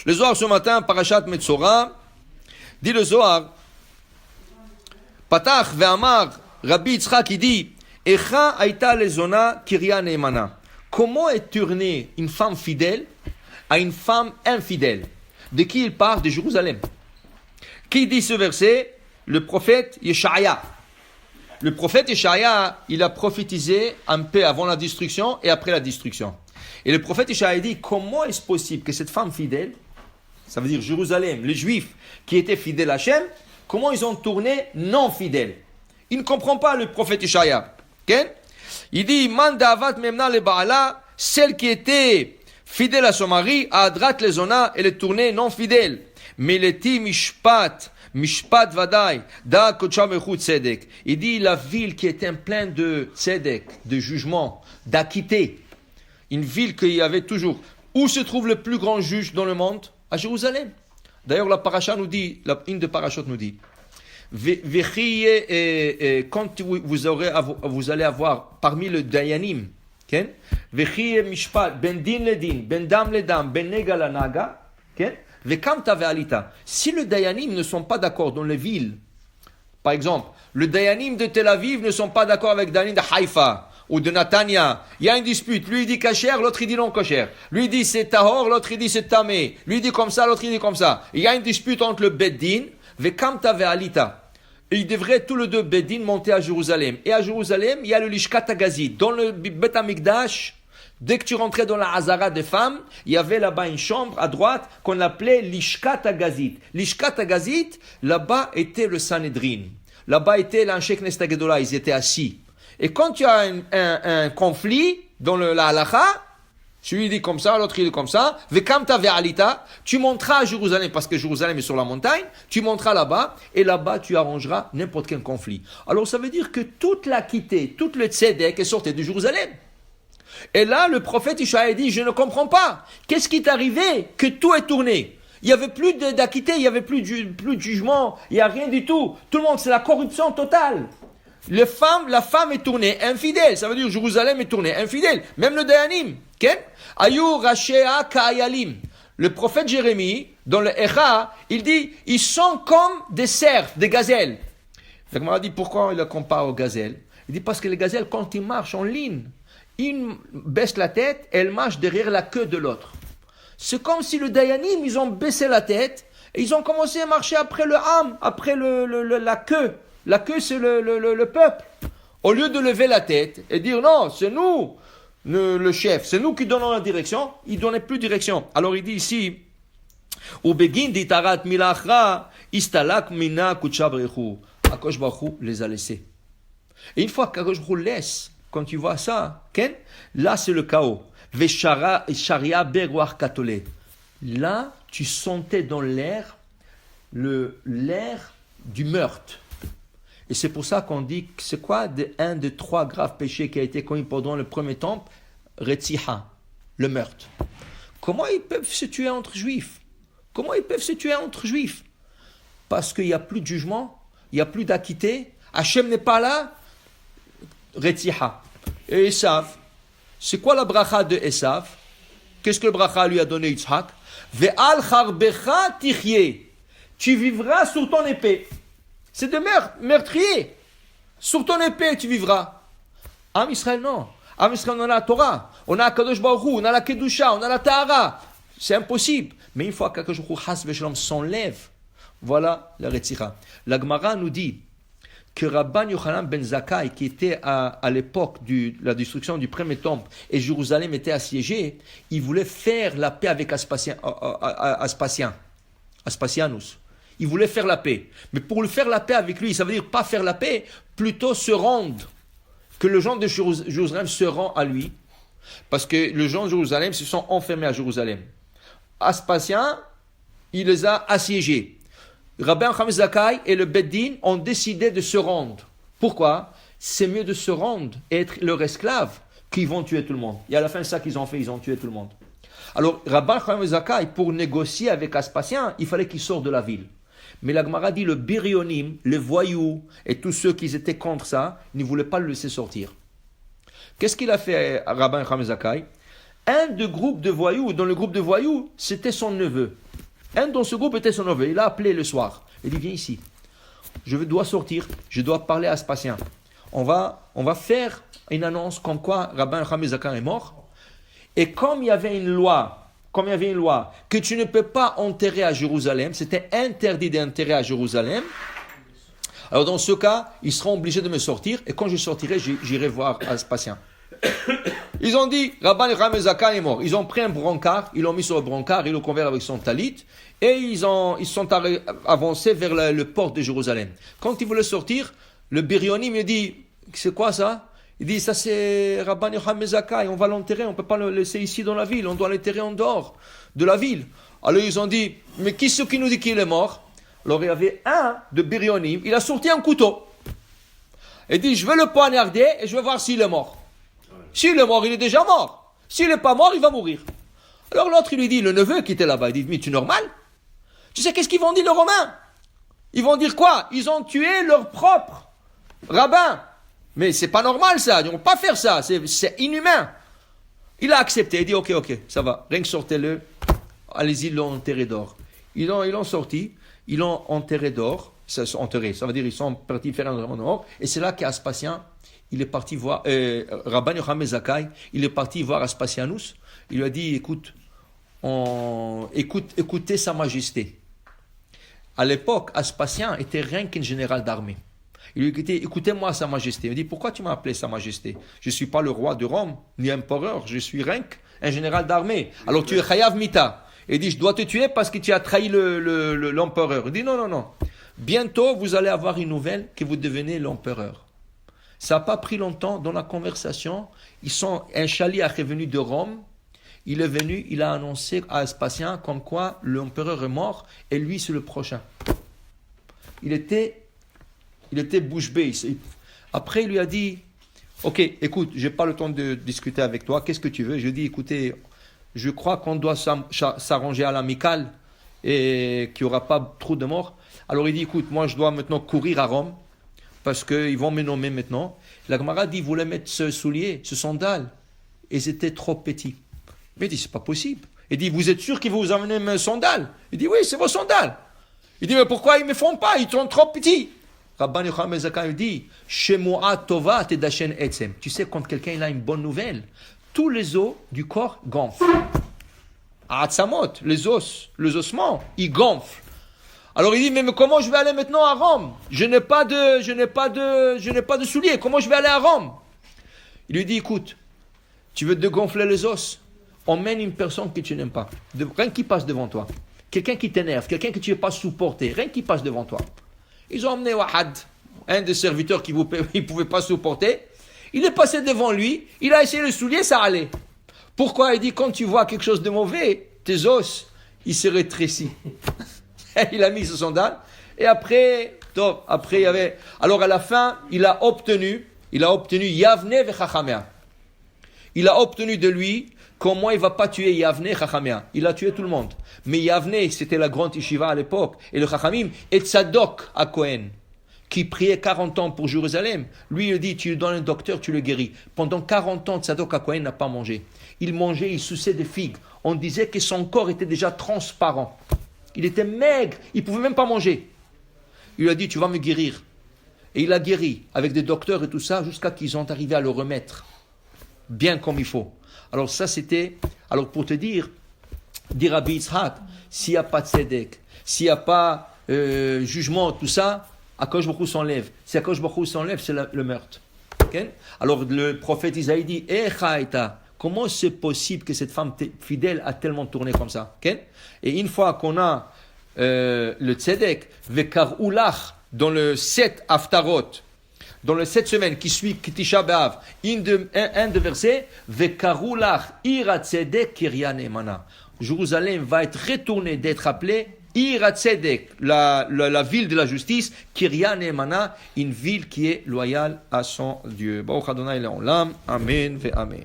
Le Zohar ce matin, Parashat Metzora, dit le Zohar, Patach ve'amar, Rabbi Yitzchak, il dit, Echa aita lezona kirya neemana. Comment est tournée une femme fidèle à une femme infidèle? De qui il parle? De Jérusalem. Qui dit ce verset? Le prophète Yeshaya. Le prophète Yeshaya, il a prophétisé un peu avant la destruction et après la destruction. Et le prophète Yeshaya dit, comment est-ce possible que cette femme fidèle, ça veut dire Jérusalem, les Juifs qui étaient fidèles à Hachem, comment ils ont tourné non fidèles? Il ne comprend pas le prophète Yeshaya. Okay? Il dit, Mandavat memna le baala, celle qui était fidèle à son mari, à Adrat lezona, elle est tournée non fidèle. Meleti mishpat, mishpat vadai, da kocha mechut tzedek. Il dit, la ville qui était pleine de tzedek, de jugement, d'acquitté. Une ville qu'il y avait toujours. Où se trouve le plus grand juge dans le monde? À Jérusalem. D'ailleurs, la paracha nous dit, une des parachutes nous dit, quand vous allez avoir parmi le dayanim, ben din le din, ben dam le dam, ben nega la naga, si le dayanim ne sont pas d'accord dans les villes, par exemple, le dayanim de Tel Aviv ne sont pas d'accord avec le dayanim de Haïfa ou de Natania, il y a une dispute, lui il dit kasher, l'autre il dit non kasher, lui il dit c'est tahor, l'autre il dit c'est tamé, lui il dit comme ça, l'autre il dit comme ça, il y a une dispute entre le beddin, vekamta ve'alita. Et ils devraient tous les deux beddin monter à Jérusalem. Et à Jérusalem, il y a le Lishkat HaGazit. Dans le Bet HaMikdash, dès que tu rentrais dans la Hazara des femmes, il y avait là-bas une chambre à droite qu'on appelait Lishkat HaGazit. Lishkat HaGazit, là-bas était le Sanhedrin. Là-bas était l'Anshek Knesset Gedola, ils étaient assis. Et quand tu as un conflit dans la halakha, celui dit comme ça, l'autre il dit comme ça, vekamta ve'alita, tu monteras à Jérusalem, parce que Jérusalem est sur la montagne, tu monteras là-bas, et là-bas tu arrangeras n'importe quel conflit. Alors ça veut dire que toute l'équité, tout le tzedek est sorti de Jérusalem. Et là, le prophète Ishaïa dit, je ne comprends pas, qu'est-ce qui est arrivé que tout est tourné? Il n'y avait plus d'équité, il n'y avait plus de jugement, il n'y a rien du tout. Tout le monde, c'est la corruption totale. La femme est tournée infidèle, ça veut dire Jérusalem est tournée infidèle, même le dayanim. Ayu Rashea Ka'ayalim. Le prophète Jérémie, dans le Echa, il dit, ils sont comme des cerfs, des gazelles. Le m'a dit, pourquoi il le compare aux gazelles? Il dit, parce que les gazelles, quand ils marchent en ligne, une baisse la tête, elle marche derrière la queue de l'autre. C'est comme si le dayanim, ils ont baissé la tête, et ils ont commencé à marcher après le ham, après la queue. La queue, c'est le peuple. Au lieu de lever la tête et dire, non, c'est nous, le chef, c'est nous qui donnons la direction, il ne donnait plus de direction. Alors il dit ici, Ubegin ditarat milachra, istalak mina kuchabrechu. Akadosh Baruch Hu les a laissés. Et une fois qu'Akadosh Baruch Hu laisse, quand tu vois ça, là c'est le chaos. Vesharia berwar katole. Là, tu sentais dans l'air, l'air du meurtre. Et c'est pour ça qu'on dit que c'est quoi un des trois graves péchés qui a été commis pendant le premier temple? Retziha, le meurtre. Comment ils peuvent se tuer entre juifs? Comment ils peuvent se tuer entre juifs? Parce qu'il n'y a plus de jugement, il n'y a plus d'acquitté, Hachem n'est pas là, Retziha. Et Esav, c'est quoi la bracha de Esav? Qu'est-ce que le bracha lui a donné Yitzhak? Ve'al charbecha tichye. Tu vivras sur ton épée. C'est de meurtrier. Sur ton épée, tu vivras. Am Israël, non. Am Israël, on a la Torah, on a Kadosh Baruch Hu, on a la Kedusha, on a la Tahara. C'est impossible. Mais une fois qu'Akadosh Baruch Hu, Has Veshalom, s'enlève, voilà la Retzicha. La Gemara nous dit que Rabban Yochanan ben Zakkai, qui était à l'époque de la destruction du premier temple, et Jérusalem était assiégée, il voulait faire la paix avec Aspasianus. Il voulait faire la paix. Mais pour faire la paix avec lui, ça veut dire pas faire la paix, plutôt se rendre. Que les gens de Jérusalem se rendent à lui. Parce que les gens de Jérusalem se sont enfermés à Jérusalem. Aspasien, il les a assiégés. Rabbi Yochanan ben Zakkai et le Beddin ont décidé de se rendre. Pourquoi? C'est mieux de se rendre et être leur esclave qu'ils vont tuer tout le monde. Et à la fin, c'est ça qu'ils ont fait, ils ont tué tout le monde. Alors, Rabbi Yochanan ben Zakkai, pour négocier avec Aspasien, il fallait qu'il sorte de la ville. Mais la Gemara dit le birionim, les voyous et tous ceux qui étaient contre ça, ne voulaient pas le laisser sortir. Qu'est-ce qu'il a fait Rabbi Yochanan ben Zakkai? Un des groupes de voyous, dans le groupe de voyous, c'était son neveu. Un dans ce groupe était son neveu. Il a appelé le soir. Il dit, viens ici. Je dois sortir. Je dois parler à Aspasien. On va faire une annonce comme quoi Rabban Yochanan ben Zakkai est mort. Et comme il y avait une loi que tu ne peux pas enterrer à Jérusalem, c'était interdit d'enterrer à Jérusalem. Alors dans ce cas, ils seront obligés de me sortir. Et quand je sortirai, j'irai voir Aspasien. Ils ont dit, Rabban Yochanan ben Zakkai est mort. Ils ont pris un brancard, ils l'ont mis sur le brancard, ils l'ont couvert avec son talit, et ils sont avancés vers le port de Jérusalem. Quand ils voulaient sortir, le Biryonim me dit, c'est quoi ça? Il dit, ça c'est Rabban Yochanan ben Zakkai, on va l'enterrer, on ne peut pas le laisser ici dans la ville, on doit l'enterrer en dehors de la ville. Alors ils ont dit, mais qui c'est qui nous dit qu'il est mort? Alors il y avait un de Biryonim, il a sorti un couteau. Il dit, je vais le poignarder et je vais voir s'il est mort. S'il est mort, il est déjà mort. S'il n'est pas mort, il va mourir. Alors l'autre, il lui dit, le neveu qui était là-bas, il dit, mais tu es normal? Tu sais qu'est-ce qu'ils vont dire les Romains? Ils vont dire quoi? Ils ont tué leur propre rabbin. Mais c'est pas normal ça, ils ne vont pas faire ça, c'est inhumain. Il a accepté, il dit, ok, ça va, rien que sortez-le, allez-y, ils l'ont enterré d'or. Ils l'ont sorti, ils l'ont enterré d'or, ça veut dire ils sont partis faire un enterrement d'or, et c'est là qu'Aspasien, il est parti voir, Rabban Yochanan ben Zakkai, il est parti voir Aspasianus, il lui a dit, écoutez Sa Majesté. À l'époque, Aspasien était rien qu'un général d'armée. Il lui a dit, écoutez-moi Sa Majesté. Il lui a dit, pourquoi tu m'as appelé Sa Majesté? Je ne suis pas le roi de Rome, ni empereur, je suis rien qu'un général d'armée. Alors tu es Chayav Mita. Il dit, je dois te tuer parce que tu as trahi l'empereur. Il dit, non. Bientôt, vous allez avoir une nouvelle que vous devenez l'empereur. Ça n'a pas pris longtemps dans la conversation. Un chaliach est venu de Rome. Il est venu, il a annoncé à Aspasien comme quoi l'empereur est mort et lui c'est le prochain. Il était bouche bée. Après il lui a dit, ok, écoute, j'ai pas le temps de discuter avec toi. Qu'est-ce que tu veux? Je dis, écoutez, je crois qu'on doit s'arranger à l'amical et qu'il n'y aura pas trop de morts. Alors il dit, écoute, moi je dois maintenant courir à Rome. Parce qu'ils vont me nommer maintenant. La Gemara dit, ils voulaient mettre ce soulier, ce sandal, et c'était trop petit. Mais il dit, c'est pas possible. Il dit, vous êtes sûr qu'ils vont vous amener mes sandales? Il dit, oui, c'est vos sandales. Il dit, mais pourquoi ils ne me font pas? Ils sont trop petits. Rabban Yochanan ben Zakkai dit, Shemoa tova tedachen etzem. Tu sais, quand quelqu'un il a une bonne nouvelle, tous les os du corps gonflent. Atzamot, les ossements, ils gonflent. Alors il dit, mais comment je vais aller maintenant à Rome? Je n'ai pas de souliers. Comment je vais aller à Rome? Il lui dit, écoute, tu veux dégonfler les os? Emmène une personne que tu n'aimes pas. Rien qui passe devant toi. Quelqu'un qui t'énerve, quelqu'un que tu ne veux pas supporter. Rien qui passe devant toi. Ils ont emmené Wahad, un des serviteurs qu'il ne pouvait pas supporter. Il est passé devant lui. Il a essayé le soulier, ça allait. Pourquoi? Il dit, quand tu vois quelque chose de mauvais, tes os, ils se rétrécissent. Il a mis ce sandal. Et après, il y avait... Alors à la fin, il a obtenu Yavne vechachamea. Il a obtenu de lui comment il ne va pas tuer Yavne chachamea. Il a tué tout le monde. Mais Yavne, c'était la grande yeshiva à l'époque. Et le chachamim, et Tzadok à Cohen, qui priait 40 ans pour Jérusalem. Lui, il dit, tu lui donnes un docteur, tu le guéris. Pendant 40 ans, Tzadok à Cohen n'a pas mangé. Il mangeait, il suçait des figues. On disait que son corps était déjà transparent. Il était maigre, il ne pouvait même pas manger. Il lui a dit, tu vas me guérir. Et il a guéri avec des docteurs et tout ça, jusqu'à qu'ils ont arrivé à le remettre bien comme il faut. Alors ça c'était, alors pour te dire Rabbi Yitzhak, s'il n'y a pas de tzedek, s'il n'y a pas jugement, tout ça, Akadosh Baruch Hu s'enlève. Si Akadosh Baruch Hu s'enlève, c'est le meurtre. Okay? Alors le prophète Isaïe dit, comment c'est possible que cette femme fidèle a tellement tourné comme ça? Okay? Et une fois qu'on a le tzedek, vekarulach, dans le 7 Haftarot, dans les 7 semaines qui suivent Tisha B'Av, un de versets, vekarulach ira tzedek kirya ne'emana. Jérusalem va être retournée d'être appelée Ira Tzedek, la ville de la justice, Kirya Ne'emana, une ville qui est loyale à son Dieu. Baruch Adonai Le'olam, Amen ve Amen.